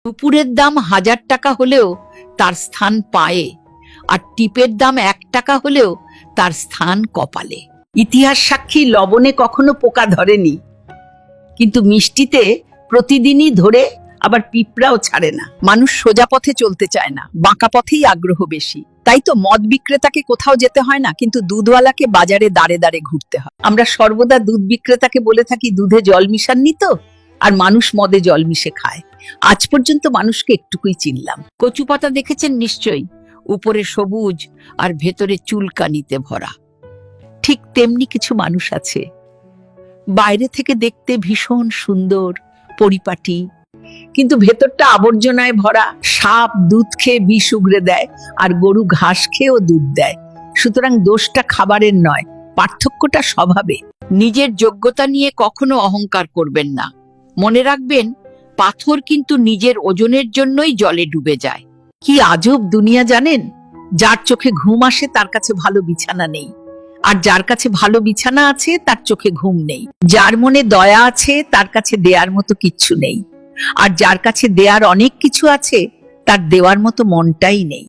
নুপুরের দাম 1000 টাকা হলেও তার স্থান পায়ে, আর টিপের দাম 1 টাকা হলেও তার স্থান কপালে। ইতিহাস সাক্ষী লবণে কখনো পোকা ধরেনি, কিন্তু মিষ্টিতে প্রতিদিনই ধরে, আবার পিঁপড়াও ছাড়ে না। মানুষ সোজা পথে চলতে চায় না, বাঁকা পথেই আগ্রহ বেশি। তাই তো মদ বিক্রেতাকে কোথাও যেতে হয় না, কিন্তু দুধওয়ালাকে বাজারে দাঁড়ে দাঁড়ে ঘুরতে হয়। আমরা সর্বদা দুধ বিক্রেতাকে বলে থাকি দুধে জল মিশাননি তো, আর মানুষ মদে জল মিশে খায়। আজ পর্যন্ত মানুষকে একটুকুই চিনলাম। কচু পাতা দেখেছেন নিশ্চয়ই, উপরে সবুজ আর ভেতরে চুলকানিতে ভরা। ঠিক তেমনি কিছু মানুষ আছে, বাইরে থেকে দেখতে ভীষণ সুন্দর, পরিপাটি, কিন্তু ভেতরটা আবর্জনায় ভরা। সাপ দুধ খেয়ে বিষ উগরে দেয়, আর গরু ঘাস খেয়েও দুধ দেয়। সুতরাং দোষটা খাবারের নয়, পার্থক্যটা স্বভাবে। নিজের যোগ্যতা নিয়ে কখনো অহংকার করবেন না। মনে রাখবেন, পাথর কিন্তু নিজের ওজনের জন্যই জলে ডুবে যায়। কি আজব দুনিয়া জানেন! যার চোখে ঘুম আসে তার কাছে ভালো বিছানা নেই, আর যার কাছে ভালো বিছানা আছে তার চোখে ঘুম নেই। যার মনে দয়া আছে তার কাছে দেয়ার মতো কিচ্ছু নেই, আর যার কাছে দেয়ার অনেক কিছু আছে তার দেওয়ার মতো মনটাই নেই।